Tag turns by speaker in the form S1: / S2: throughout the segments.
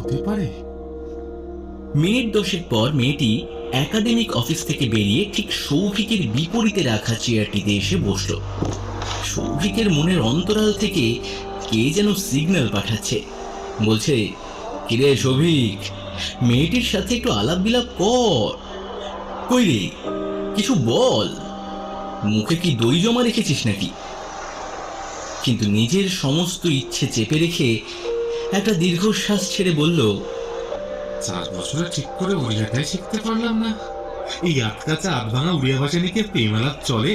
S1: হতে পারে?
S2: মিনিট দশেক পর মেয়েটি একাডেমিক অফিস থেকে বেরিয়ে ঠিক সৌভিকের বিপরীতে রাখা চেয়ারটিতে এসে বসল। সৌভিকের মনের অন্তরাল থেকে কে যেন সিগন্যাল পাঠাচ্ছে, বলছে, কিরে সৌভিক, মেয়েটির সাথে একটু আলাপ বিলাপ কর। কই রে, কিছু বল, মুখে কি দই জমা রেখেছিস নাকি? কিন্তু নিজের সমস্ত ইচ্ছে চেপে রেখে একটা দীর্ঘশ্বাস ছেড়ে বলল,
S1: 4 বছরে ঠিক করে উড়িয়াটাই শিখতে পারলাম না। এই আটকাচা আধভাঙা উড়িয়া ভাষা নিয়ে প্রেম আলাপ চলে?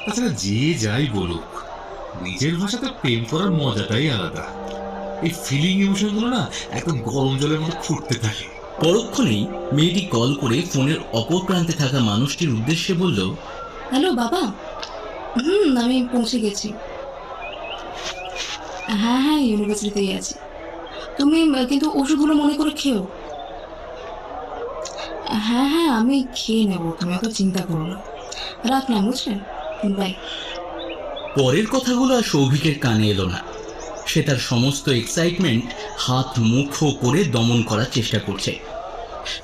S1: তাছাড়া যে যাই বলুক, নিজের ভাষাতে প্রেম করার মজাটাই আলাদা। এই ফিলিং ইমোশন গুলো না একদম গরম জলের মতো ফুটতে থাকে।
S2: পরক্ষণেই মেয়েটি কল করে ফোনের অপর প্রান্তে থাকা মানুষটির উদ্দেশ্যে বলল,
S3: হ্যালো বাবা, আমি পৌঁছে গেছি। হ্যাঁ হ্যাঁ, ইউনিভার্সিটিতেই আছি। তুমি কিন্তু ওষুধগুলো মনে করে খেও। হ্যাঁ হ্যাঁ, আমি খেয়ে নেবো, তুমি অত চিন্তা করো না। রাখলাম, বুঝলেন? বাই।
S2: পরের কথাগুলো আর সৌভিকের কানে এলো না। সে তার সমস্ত এক্সাইটমেন্ট হাত মুঠো করে দমন করার চেষ্টা করছে।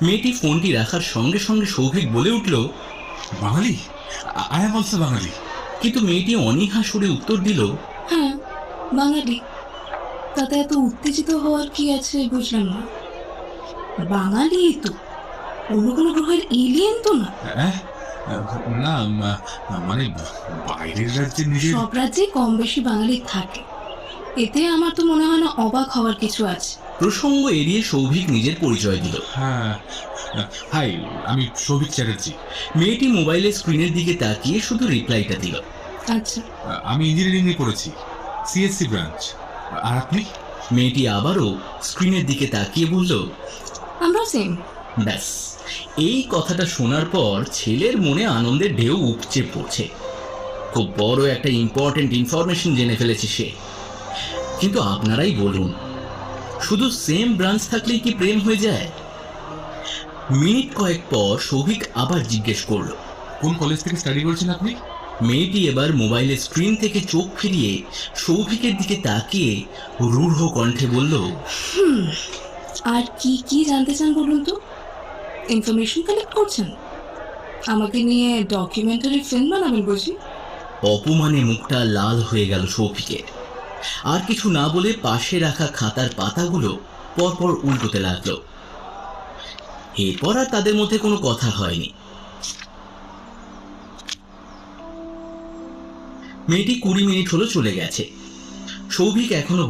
S2: মেয়েটি ফোনটি রাখার সঙ্গে সঙ্গে সৌভিক বলে উঠল,
S1: বাঙালি? আই এম অলসো বাঙালি।
S2: কিন্তু মেয়েটি অনীহা সুরে উত্তর দিল,
S3: হ্যাঁ, বাঙালি। তাতে এত উত্তেজিত হওয়ার কি আছে বুঝলাম না। বাঙালি তো, অন্য কোনো গ্রহের এলিয়েন তো না।
S1: না, মানে বাইরের রাজ্যে নিজের।
S3: সব রাজ্যে কম বেশি বাঙালি থাকে, এতে আমার তো মনে হয় না অবাক হওয়ার কিছু আছে।
S2: প্রসঙ্গ এড়িয়ে সৌভিক নিজের পরিচয় দিল।
S1: হ্যাঁ, হাই, আমি সৌভিক চ্যাটার্জি।
S2: মেয়েটি মোবাইলের স্ক্রিনের দিকে তাকিয়ে শুধু রিপ্লাইটা দিল।
S3: আচ্ছা,
S1: আমি ইঞ্জিনিয়ারিং এ পড়েছি, সিএসসি ব্রাঞ্চ। আর আপনি?
S2: মেয়েটি আবারও স্ক্রিনের দিকে তাকিয়ে বলল,
S3: আমরা সেম।
S2: ব্যাস, এই কথাটা শোনার পর ছেলের মনে আনন্দের ঢেউ উপচে পড়ছে। খুব বড় একটা ইম্পর্টেন্ট ইনফরমেশন জেনে ফেলেছে সে। কিন্তু আপনারাই বলুন, শুধু সেম ব্রাঞ্চ থাকলেই কি প্রেম হয়ে যায়? মিনিট কয়েক পর সৌভিক আবার জিজ্ঞেস করল,
S1: কোন কলেজ থেকে স্টাডি করছেন আপনি?
S2: মেয়েটি এবার মোবাইলের স্ক্রিন থেকে চোখ ফিরিয়ে সৌভিকের দিকে তাকিয়ে রূঢ় কণ্ঠে বলল,
S3: আর কি কি জানতে চান বলুন তো? ইনফরমেশন কালেক্ট করছেন? আমাকে নিয়ে ডকুমেন্টারি ফিল্ম বানাবেন বুঝি?
S2: অপমানে মুখটা লাল হয়ে গেল সৌভিকের। আর কিছু না বলে পাশে রাখা খাতার পাতাগুলো পরপর উল্টোতে লাগলো। এরপর আর তাদের মধ্যে কোনো কথা হয়নি। মেয়েটি 20 মিনিট হলো চলে গেছে। সৌভিক এখনো